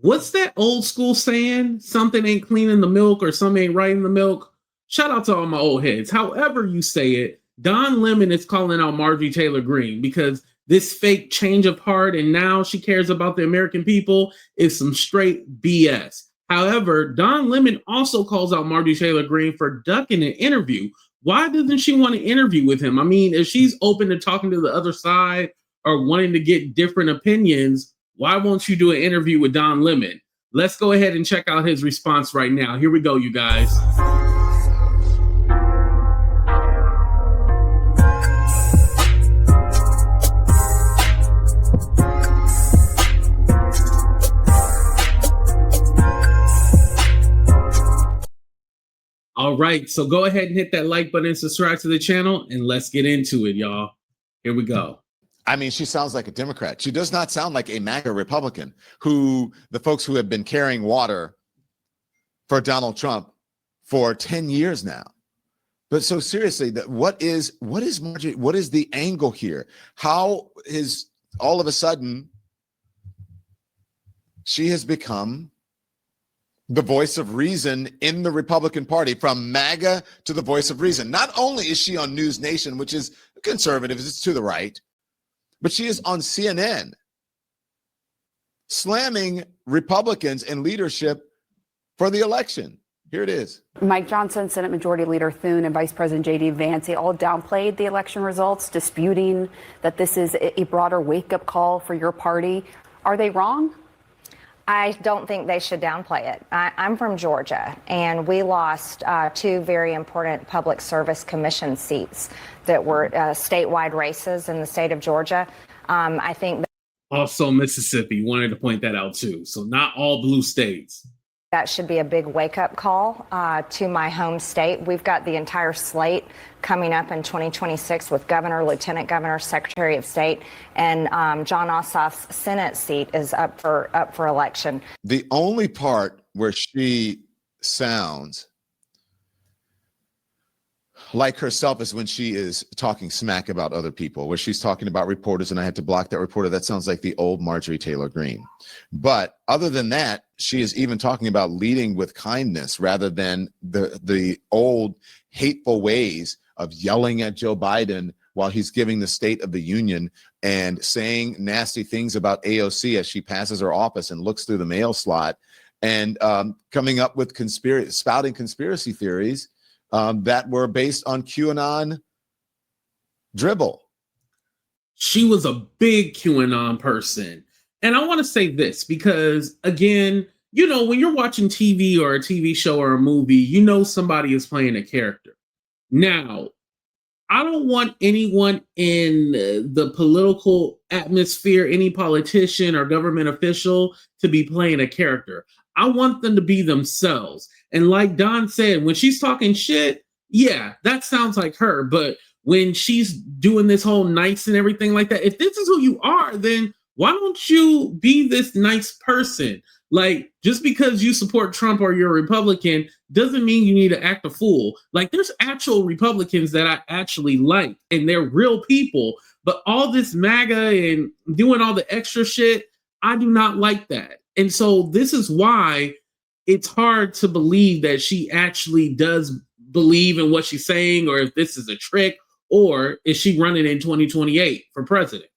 What's that old school saying? Something ain't clean in the milk or something ain't right in the milk. Shout out to all my old heads. However you say it, Don Lemon is calling out Marjorie Taylor Greene because this fake change of heart and now she cares about the American people is some straight BS. However, Don Lemon also calls out Marjorie Taylor Greene for ducking an interview. Why doesn't she want to interview with him? I mean, if she's open to talking to the other side or wanting to get different opinions, why won't you do an interview with Don Lemon? Let's go ahead and check out his response right now. Here we go, you guys. All right, so go ahead and hit that like button and subscribe to the channel, and let's get into it, y'all. Here we go. I mean, she sounds like a Democrat. She does not sound like a MAGA Republican, who the folks who have been carrying water for Donald Trump for 10 years now. But so seriously, what is Marjorie? What is the angle here? How is all of a sudden she has become the voice of reason in the Republican Party, from MAGA to the voice of reason? Not only is she on News Nation, which is conservative, it's to the right, but she is on CNN slamming Republicans and leadership for the election. Here it is. Mike Johnson, Senate Majority Leader Thune, and Vice President J.D. Vance, they all downplayed the election results, disputing that this is a broader wake-up call for your party. Are they wrong? I don't think they should downplay it. I'm from Georgia, and we lost two very important public service commission seats that were statewide races in the state of Georgia. I think also Mississippi, wanted to point that out too. So not all blue states. That should be a big wake-up call to my home state. We've got the entire slate coming up in 2026 with governor, lieutenant governor, secretary of state, and John Ossoff's Senate seat is up for election. The only part where she sounds like herself is when she is talking smack about other people, where she's talking about reporters, and I had to block that reporter. That sounds like the old Marjorie Taylor Greene. But other than that, she is even talking about leading with kindness rather than the old hateful ways of yelling at Joe Biden while he's giving the State of the Union and saying nasty things about AOC as she passes her office and looks through the mail slot and coming up with spouting conspiracy theories that were based on QAnon dribble. She was a big QAnon person. And I want to say this because, again, you know, when you're watching TV or a TV show or a movie, you know somebody is playing a character. Now, I don't want anyone in the political atmosphere, any politician or government official, to be playing a character. I want them to be themselves. And like Don said, when she's talking shit, yeah, that sounds like her. But when she's doing this whole nice and everything like that, if this is who you are, then why don't you be this nice person? Like, just because you support Trump or you're a Republican doesn't mean you need to act a fool. Like, there's actual Republicans that I actually like, and they're real people. But all this MAGA and doing all the extra shit, I do not like that. And so this is why it's hard to believe that she actually does believe in what she's saying, or if this is a trick, or is she running in 2028 for president?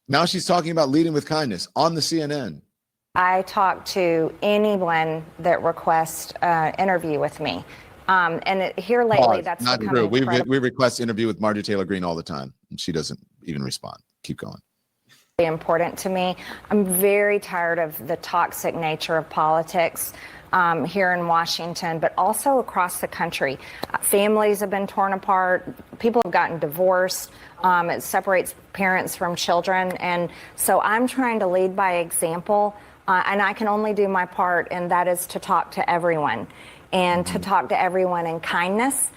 Now she's talking about leading with kindness on the CNN. I talk to anyone that requests an interview with me. Here lately, that's not true. We request interview with Marjorie Taylor Greene all the time, and she doesn't even respond. Keep going. Important to me. I'm very tired of the toxic nature of politics here in Washington, but also across the country. Families have been torn apart. People have gotten divorced. It separates parents from children. And so I'm trying to lead by example, and I can only do my part, and that is to talk to everyone and to talk to everyone in kindness.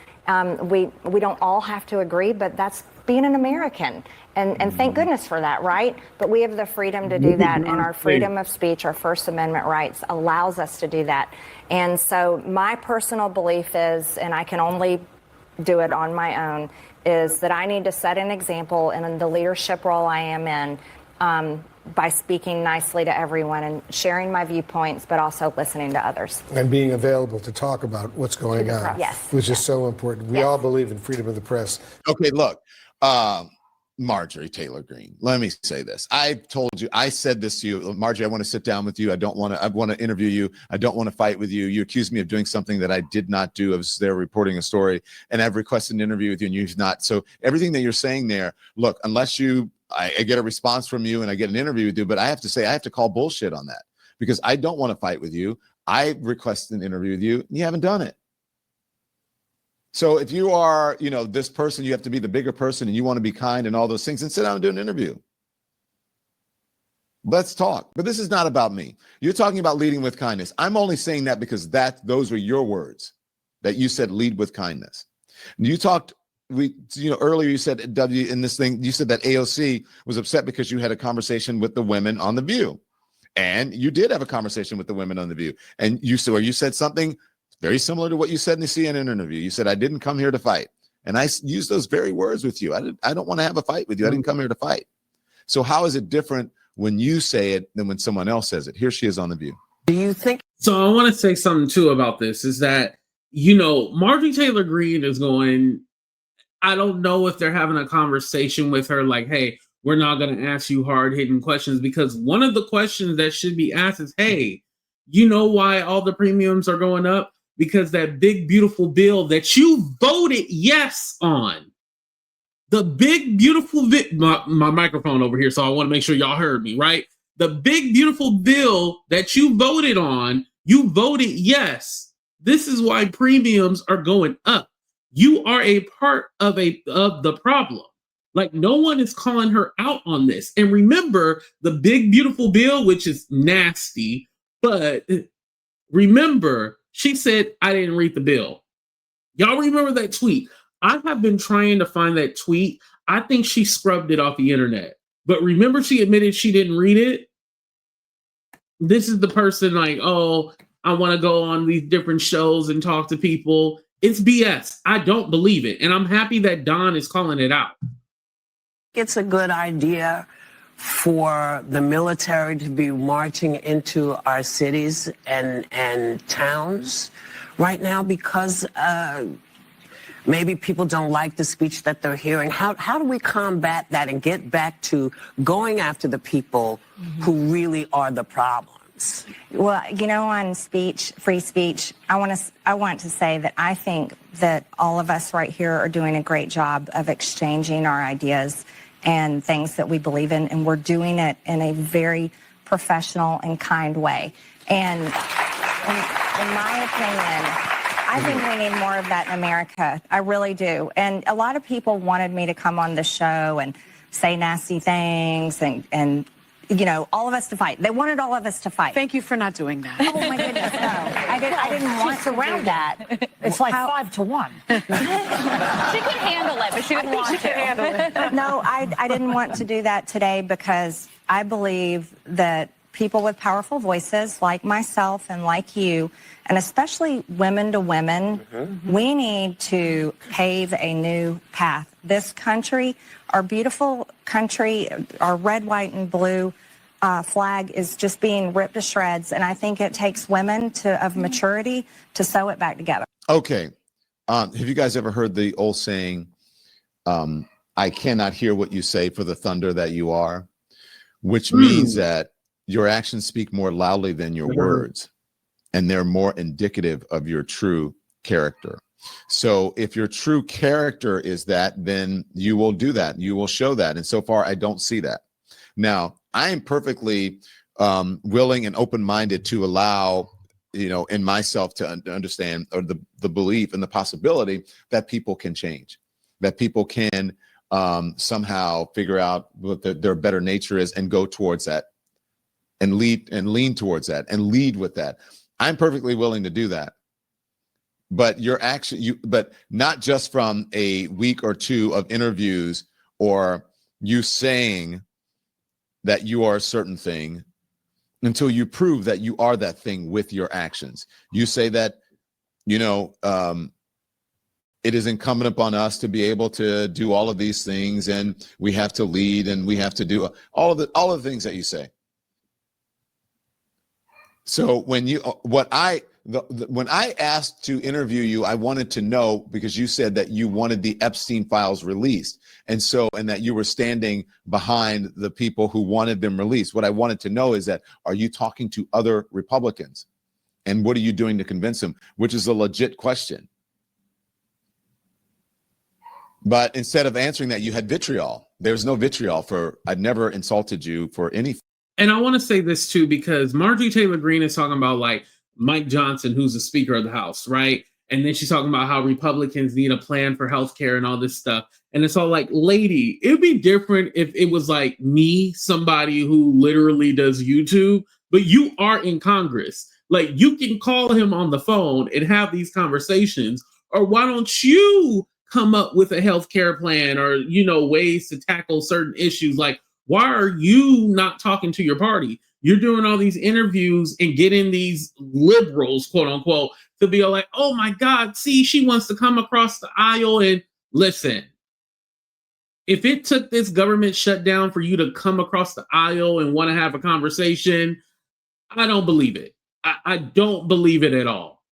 We don't all have to agree, but that's being an American. And thank goodness for that, right? But we have the freedom to do that, and our freedom of speech, our First Amendment rights, allows us to do that. And so my personal belief is, and I can only do it on my own, is that I need to set an example in the leadership role I am in by speaking nicely to everyone and sharing my viewpoints, but also listening to others. And being available to talk about what's going on, Yes. which is so important. We all believe in freedom of the press. Okay, look, Marjorie Taylor Greene, let me say this. I told you, I said this to you, Marjorie, I want to sit down with you. I want to interview you. I don't want to fight with you. You accused me of doing something that I did not do. I was there reporting a story, and I've requested an interview with you, and you've not. So everything that you're saying there, look, unless I get a response from you and I get an interview with you, but I have to say, I have to call bullshit on that because I don't want to fight with you. I requested an interview with you, and you haven't done it. So if you are, this person, you have to be the bigger person and you want to be kind and all those things, and sit down and do an interview. Let's talk. But this is not about me. You're talking about leading with kindness. I'm only saying that because those were your words that you said, lead with kindness. And you talked, earlier you said, in this thing, you said that AOC was upset because you had a conversation with the women on The View. And you did have a conversation with the women on The View. And you said something very similar to what you said in the CNN interview. You said, I didn't come here to fight. And I used those very words with you. I don't want to have a fight with you. I didn't come here to fight. So how is it different when you say it than when someone else says it? Here she is on The View. Do you think? So I want to say something too about this is that, Marjorie Taylor Greene is going, I don't know if they're having a conversation with her like, hey, we're not going to ask you hard-hitting questions, because one of the questions that should be asked is, hey, you know why all the premiums are going up? Because that big, beautiful bill that you voted yes on, the big, beautiful my microphone over here, so I want to make sure y'all heard me, right? The big, beautiful bill that you voted on, you voted yes. This is why premiums are going up. You are a part of the problem. Like, no one is calling her out on this. And remember, the big, beautiful bill, which is nasty, but remember, she said, I didn't read the bill. Y'all remember that tweet? I have been trying to find that tweet. I think she scrubbed it off the internet. But remember, she admitted she didn't read it? This is the person like, oh, I want to go on these different shows and talk to people. It's BS. I don't believe it. And I'm happy that Don is calling it out. It's a good idea for the military to be marching into our cities and towns right now because maybe people don't like the speech that they're hearing. How do we combat that and get back to going after the people who really are the problems? Well, on free speech, I want to say that I think that all of us right here are doing a great job of exchanging our ideas and things that we believe in, and we're doing it in a very professional and kind way. And in my opinion, I think we need more of that in America. I really do. And a lot of people wanted me to come on the show and say nasty things and all of us to fight. They wanted all of us to fight. Thank you for not doing that. Oh my goodness, no. I didn't want to around that. It's like 5-1. She could handle it, but she didn't want to. No, I didn't want to do that today because I believe that people with powerful voices like myself and like you, and especially women to women, we need to pave a new path. This country, our beautiful country, our red, white, and blue flag is just being ripped to shreds. And I think it takes women of maturity to sew it back together. Okay. Have you guys ever heard the old saying, I cannot hear what you say for the thunder that you are, which means that your actions speak more loudly than your words, and they're more indicative of your true character. So if your true character is that, then you will do that. You will show that. And so far, I don't see that. Now, I am perfectly willing and open-minded to allow, in myself to understand, or the belief and the possibility that people can change, that people can somehow figure out what their better nature is and go towards that and lean towards that and lead with that. I'm perfectly willing to do that. But but not just from a week or two of interviews or you saying that you are a certain thing until you prove that you are that thing with your actions. You say that, it is incumbent upon us to be able to do all of these things, and we have to lead, and we have to do all of the things that you say. So when you when I asked to interview you, I wanted to know, because you said that you wanted the Epstein files released, and that you were standing behind the people who wanted them released. What I wanted to know is that, are you talking to other Republicans, and what are you doing to convince them? Which is a legit question. But instead of answering that, you had vitriol. There's no vitriol I've never insulted you for anything. And I want to say this too, because Marjorie Taylor Greene is talking about like Mike Johnson, who's the Speaker of the House, right? And then she's talking about how Republicans need a plan for healthcare and all this stuff. And it's all like, lady, it'd be different if it was like me, somebody who literally does YouTube, but you are in Congress. Like, you can call him on the phone and have these conversations. Or why don't you come up with a healthcare plan, or, you know, ways to tackle certain issues? Like, why are you not talking to your party? You're doing all these interviews and getting these liberals, quote unquote, to be like, oh my God, see, she wants to come across the aisle. And listen, if it took this government shutdown for you to come across the aisle and want to have a conversation, I don't believe it. I don't believe it at all.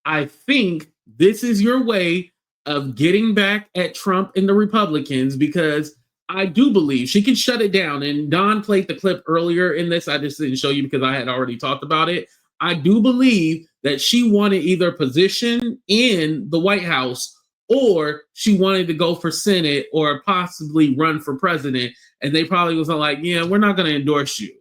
I think this is your way of getting back at Trump and the Republicans, because I do believe she can shut it down. And Don played the clip earlier in this. I just didn't show you because I had already talked about it. I do believe that she wanted either position in the White House, or she wanted to go for Senate, or possibly run for president. And they probably was like, yeah, we're not going to endorse you.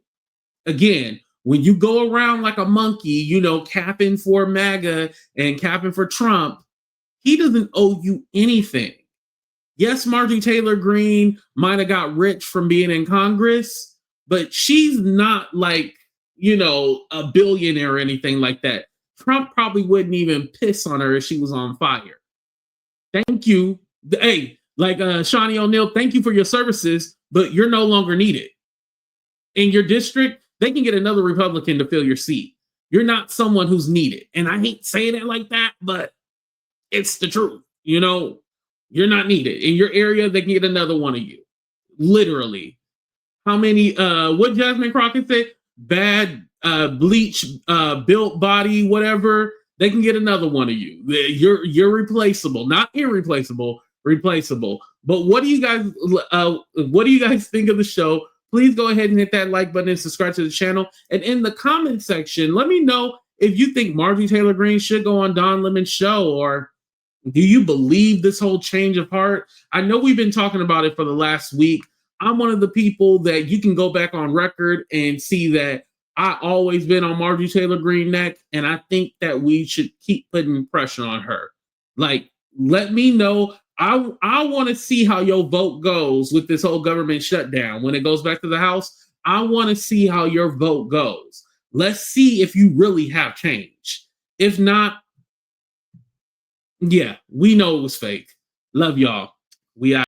Again, when you go around like a monkey, you know, capping for MAGA and capping for Trump, he doesn't owe you anything. Yes, Marjorie Taylor Greene might have got rich from being in Congress, but she's not like, you know, a billionaire or anything like that. Trump probably wouldn't even piss on her if she was on fire. Thank you. Hey, like Shawnee O'Neal, thank you for your services, but you're no longer needed. In your district, they can get another Republican to fill your seat. You're not someone who's needed. And I hate saying it like that, but it's the truth. You know, you're not needed. In your area, they can get another one of you. Literally. How many, what Jasmine Crockett said? Bad, bleach, built body, whatever. They can get another one of you. You're replaceable, not irreplaceable, replaceable. But what do you guys think of the show? Please go ahead and hit that like button and subscribe to the channel. And in the comment section, let me know if you think Marjorie Taylor Greene should go on Don Lemon's show, or do you believe this whole change of heart? I know we've been talking about it for the last week. I'm one of the people that you can go back on record and see that I always been on Marjorie Taylor Greene neck, and I think that we should keep putting pressure on her. Like, let me know. I want to see how your vote goes with this whole government shutdown. When it goes back to the House, I want to see how your vote goes. Let's see if you really have change. If not, yeah, we know it was fake. Love y'all. We out.